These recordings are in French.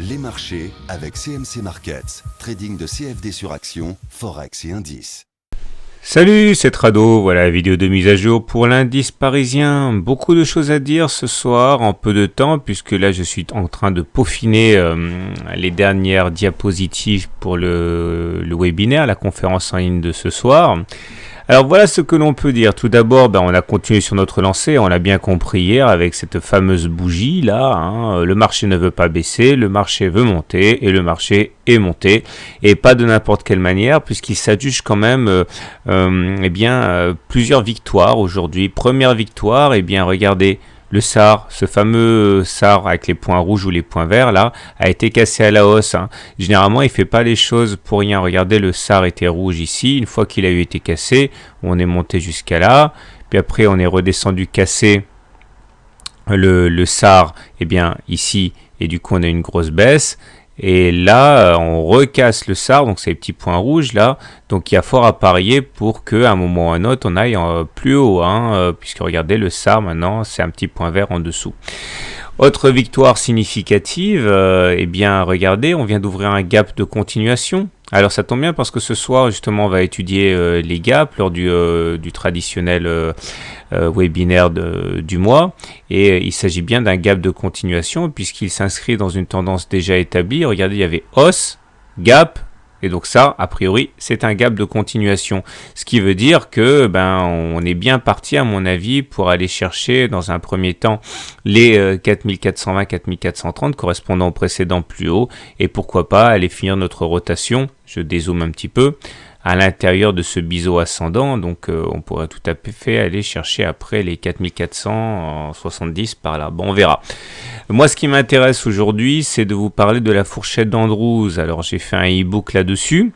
Les marchés avec CMC Markets, trading de CFD sur action, Forex et indices. Salut, c'est Trado, voilà la vidéo de mise à jour pour l'indice parisien. Beaucoup de choses à dire ce soir en peu de temps puisque là je suis en train de peaufiner les dernières diapositives pour le webinaire, la conférence en ligne de ce soir. Alors voilà ce que l'on peut dire. Tout d'abord, on a continué sur notre lancée, on l'a bien compris hier avec cette fameuse bougie là. Le marché ne veut pas baisser, le marché veut monter et le marché est monté. Et pas de n'importe quelle manière puisqu'il s'adjuge quand même plusieurs victoires aujourd'hui. Première victoire, regardez. Le SAR, ce fameux SAR avec les points rouges ou les points verts là, a été cassé à la hausse. Généralement, il fait pas les choses pour rien. Regardez, le SAR était rouge ici. Une fois qu'il a été cassé, on est monté jusqu'à là. Puis après, on est redescendu cassé le SAR, ici. Et du coup, on a une grosse baisse. Et là, on recasse le SAR, donc c'est les petits points rouges là. Donc il y a fort à parier pour qu'à un moment ou à un autre, on aille plus haut. Puisque regardez, le SAR maintenant, c'est un petit point vert en dessous. Autre victoire significative, regardez, on vient d'ouvrir un gap de continuation. Alors ça tombe bien parce que ce soir, justement, on va étudier les gaps lors du traditionnel webinaire du mois. Et il s'agit bien d'un gap de continuation puisqu'il s'inscrit dans une tendance déjà établie. Regardez, il y avait hausse, gap. Et donc ça, a priori, c'est un gap de continuation. Ce qui veut dire que on est bien parti, à mon avis, pour aller chercher dans un premier temps les 4420, 4430 correspondant au précédent plus haut. Et pourquoi pas aller finir notre rotation, je dézoome un petit peu, à l'intérieur de ce biseau ascendant. Donc on pourrait tout à fait aller chercher après les 4470 par là. Bon, on verra. Moi, ce qui m'intéresse aujourd'hui, c'est de vous parler de la fourchette d'Andrews. Alors, j'ai fait un e-book là-dessus,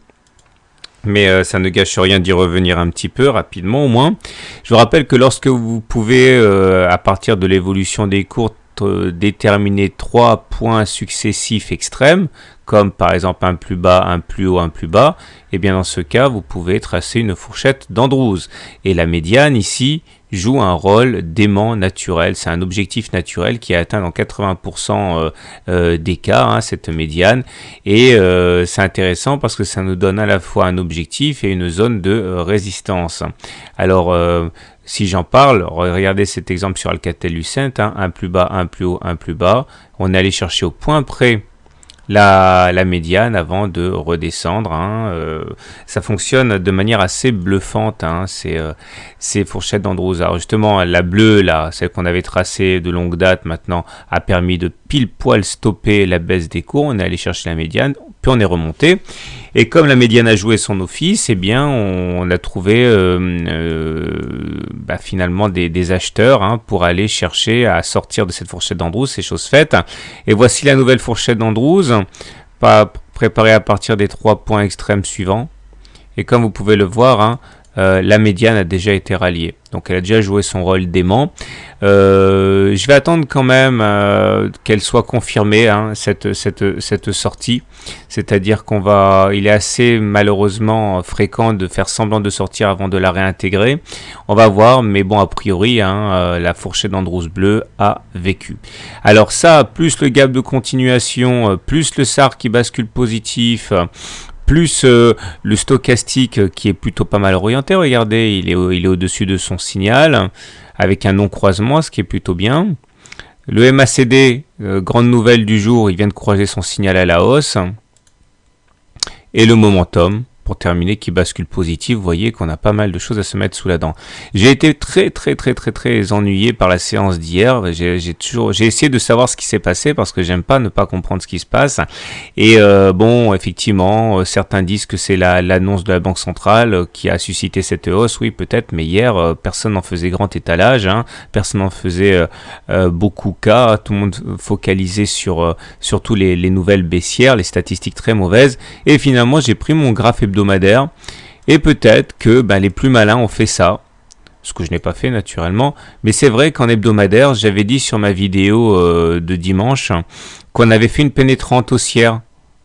mais ça ne gâche rien d'y revenir un petit peu, rapidement au moins. Je vous rappelle que lorsque vous pouvez, à partir de l'évolution des cours, déterminer 3 points successifs extrêmes, comme par exemple un plus bas, un plus haut, un plus bas, et bien dans ce cas, vous pouvez tracer une fourchette d'Andrews. Et la médiane ici joue un rôle d'aimant naturel. C'est un objectif naturel qui est atteint dans 80% des cas, cette médiane. Et c'est intéressant parce que ça nous donne à la fois un objectif et une zone de résistance. Alors, si j'en parle, regardez cet exemple sur Alcatel-Lucent, un plus bas, un plus haut, un plus bas. On est allé chercher au point près la médiane avant de redescendre. Ça fonctionne de manière assez bluffante, ces fourchettes d'Andrews. Alors justement, la bleue là, celle qu'on avait tracée de longue date maintenant, a permis de pile poil stopper la baisse des cours. On est allé chercher la médiane, puis on est remonté. Et comme la médiane a joué son office, on a trouvé finalement des acheteurs pour aller chercher à sortir de cette fourchette d'Andrews. C'est chose faite. Et voici la nouvelle fourchette d'Andrews, préparée à partir des 3 points extrêmes suivants. Et comme vous pouvez le voir, la médiane a déjà été ralliée. Donc elle a déjà joué son rôle d'aimant. Je vais attendre quand même qu'elle soit confirmée, cette sortie. C'est-à-dire il est assez malheureusement fréquent de faire semblant de sortir avant de la réintégrer. On va voir, mais bon, a priori, la fourchette d'Andrews bleue a vécu. Alors ça, plus le gap de continuation, plus le SAR qui bascule positif, plus le stochastique qui est plutôt pas mal orienté. Regardez, il est au-dessus de son signal avec un non-croisement, ce qui est plutôt bien. Le MACD, grande nouvelle du jour, il vient de croiser son signal à la hausse. Et le momentum, pour terminer, qui bascule positif. Vous voyez qu'on a pas mal de choses à se mettre sous la dent. J'ai été très ennuyé par la séance d'hier. J'ai essayé de savoir ce qui s'est passé parce que j'aime pas ne pas comprendre ce qui se passe. Et effectivement, certains disent que c'est l'annonce de la Banque centrale qui a suscité cette hausse. Oui, peut-être, mais hier, personne n'en faisait grand étalage. Personne n'en faisait beaucoup cas. Tout le monde focalisait sur surtout les nouvelles baissières, les statistiques très mauvaises. Et finalement, j'ai pris mon graphe hebdomadaire et peut-être que les plus malins ont fait ça, ce que je n'ai pas fait naturellement, mais c'est vrai qu'en hebdomadaire, j'avais dit sur ma vidéo de dimanche qu'on avait fait une pénétrante haussière.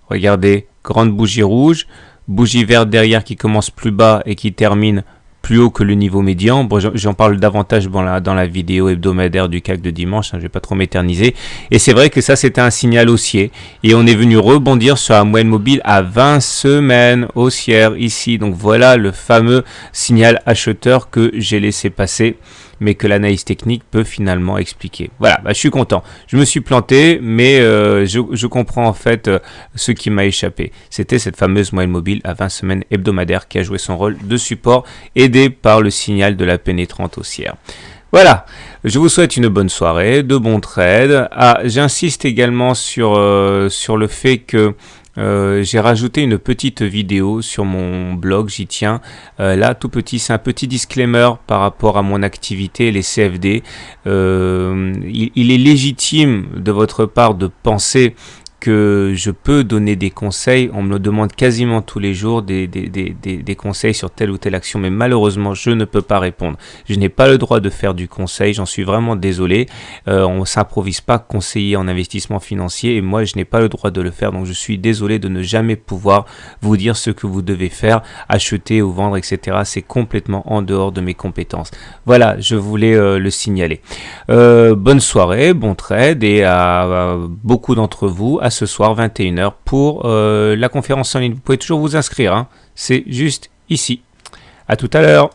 Regardez, grande bougie rouge, bougie verte derrière qui commence plus bas et qui termine plus haut que le niveau médian. Bon, j'en parle davantage dans la vidéo hebdomadaire du CAC de dimanche, hein, je vais pas trop m'éterniser. Et c'est vrai que ça, c'était un signal haussier. Et on est venu rebondir sur la moyenne mobile à 20 semaines haussière ici. Donc voilà le fameux signal acheteur que j'ai laissé passer, mais que l'analyse technique peut finalement expliquer. Voilà, je suis content. Je me suis planté, mais je comprends en fait ce qui m'a échappé. C'était cette fameuse moyenne mobile à 20 semaines hebdomadaire qui a joué son rôle de support, aidé par le signal de la pénétrante haussière. Voilà, je vous souhaite une bonne soirée, de bons trades. J'insiste également sur le fait que j'ai rajouté une petite vidéo sur mon blog, j'y tiens. Là, tout petit, c'est un petit disclaimer par rapport à mon activité, les CFD. Il est légitime de votre part de penser que je peux donner des conseils. On me le demande quasiment tous les jours, des conseils sur telle ou telle action, mais malheureusement je ne peux pas répondre. Je n'ai pas le droit de faire du conseil, j'en suis vraiment désolé. On ne s'improvise pas conseiller en investissement financier et moi je n'ai pas le droit de le faire, donc je suis désolé de ne jamais pouvoir vous dire ce que vous devez faire, acheter ou vendre, etc. C'est complètement en dehors de mes compétences. Voilà, je voulais le signaler. Bonne soirée, bon trade et à beaucoup d'entre vous à ce soir 21h pour la conférence en ligne. Vous pouvez toujours vous inscrire, hein. C'est juste ici. À tout à l'heure.